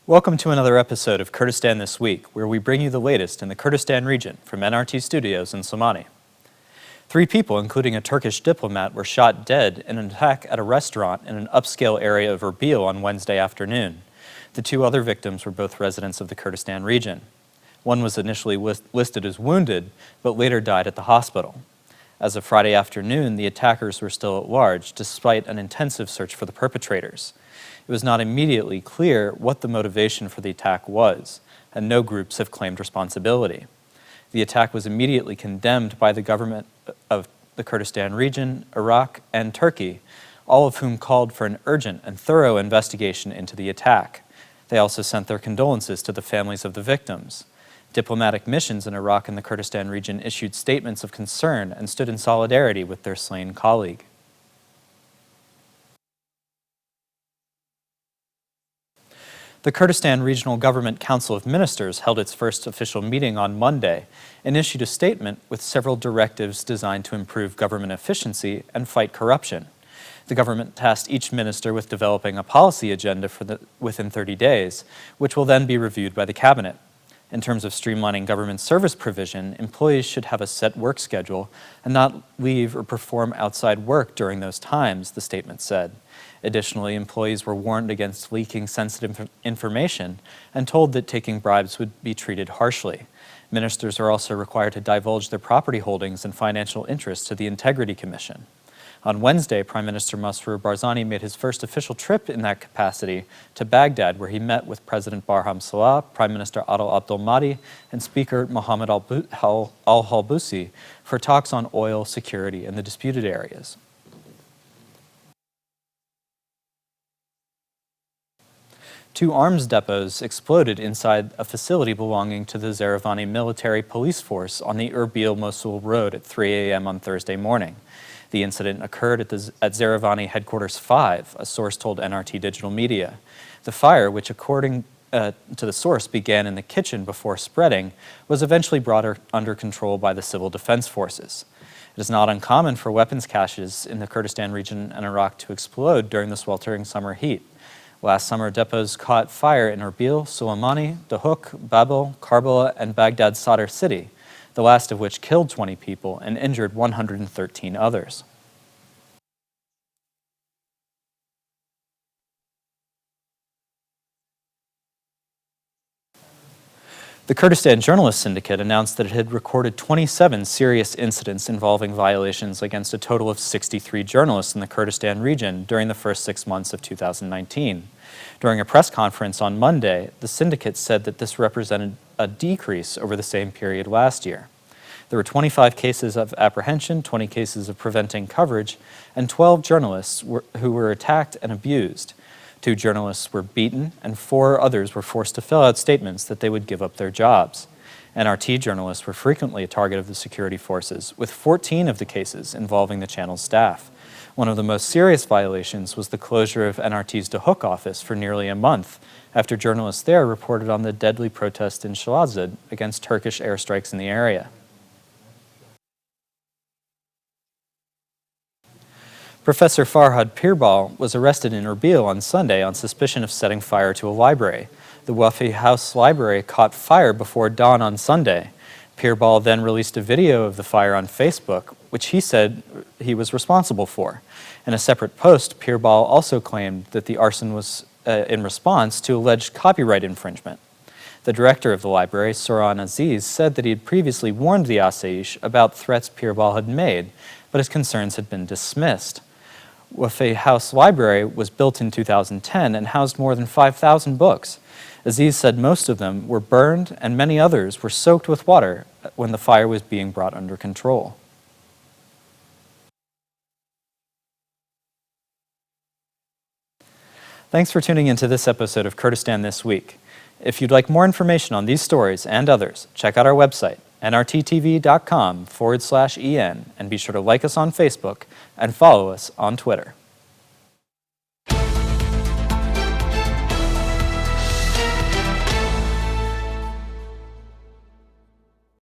Welcome to another episode of Kurdistan This Week, where we bring you the latest in the Kurdistan region from NRT Studios in Somani. 3 people, including a Turkish diplomat, were shot dead in an attack at a restaurant in an upscale area of Erbil on Wednesday afternoon. The 2 other victims were both residents of the Kurdistan region. One was initially listed as wounded, but later died at the hospital. As of Friday afternoon, the attackers were still at large, despite an intensive search for the perpetrators. It was not immediately clear what the motivation for the attack was, and no groups have claimed responsibility. The attack was immediately condemned by the government of the Kurdistan region, Iraq, and Turkey, all of whom called for an urgent and thorough investigation into the attack. They also sent their condolences to the families of the victims. Diplomatic missions in Iraq and the Kurdistan region issued statements of concern and stood in solidarity with their slain colleague. The Kurdistan Regional Government Council of Ministers held its first official meeting on Monday and issued a statement with several directives designed to improve government efficiency and fight corruption. The government tasked each minister with developing a policy agenda within 30 days, which will then be reviewed by the cabinet. In terms of streamlining government service provision, employees should have a set work schedule and not leave or perform outside work during those times, the statement said. Additionally, employees were warned against leaking sensitive information and told that taking bribes would be treated harshly. Ministers are also required to divulge their property holdings and financial interests to the Integrity Commission. On Wednesday, Prime Minister Masroor Barzani made his first official trip in that capacity to Baghdad, where he met with President Barham Saleh, Prime Minister Adel Abdel Mahdi, and Speaker Mohammed al-Halbusi for talks on oil security in the disputed areas. Two arms depots exploded inside a facility belonging to the Zeravani military police force on the Erbil-Mosul road at 3 a.m. on Thursday morning. The incident occurred at Zeravani Headquarters 5, a source told NRT Digital Media. The fire, which according to the source began in the kitchen before spreading, was eventually brought under control by the civil defense forces. It is not uncommon for weapons caches in the Kurdistan region and Iraq to explode during the sweltering summer heat. Last summer, depots caught fire in Erbil, Suleimani, Dahuk, Babel, Karbala, and Baghdad Sadr City, the last of which killed 20 people and injured 113 others. The Kurdistan Journalists Syndicate announced that it had recorded 27 serious incidents involving violations against a total of 63 journalists in the Kurdistan region during the first 6 months of 2019. During a press conference on Monday, the syndicate said that this represented a decrease over the same period last year. There were 25 cases of apprehension, 20 cases of preventing coverage, and 12 journalists who were attacked and abused. 2 journalists were beaten, and 4 others were forced to fill out statements that they would give up their jobs. NRT journalists were frequently a target of the security forces, with 14 of the cases involving the channel's staff. One of the most serious violations was the closure of NRT's Dahuk office for nearly a month, after journalists there reported on the deadly protest in Shalazad against Turkish airstrikes in the area. Professor Farhad Pirbal was arrested in Erbil on Sunday on suspicion of setting fire to a library. The Wafi House Library caught fire before dawn on Sunday. Pirbal then released a video of the fire on Facebook, which he said he was responsible for. In a separate post, Pirbal also claimed that the arson was in response to alleged copyright infringement. The director of the library, Soran Aziz, said that he had previously warned the Asaish about threats Pirbal had made, but his concerns had been dismissed. Wafi House Library was built in 2010 and housed more than 5,000 books. Aziz said most of them were burned and many others were soaked with water when the fire was being brought under control. Thanks for tuning into this episode of Kurdistan This Week. If you'd like more information on these stories and others, check out our website, nrttv.com/en, and be sure to like us on Facebook and follow us on Twitter.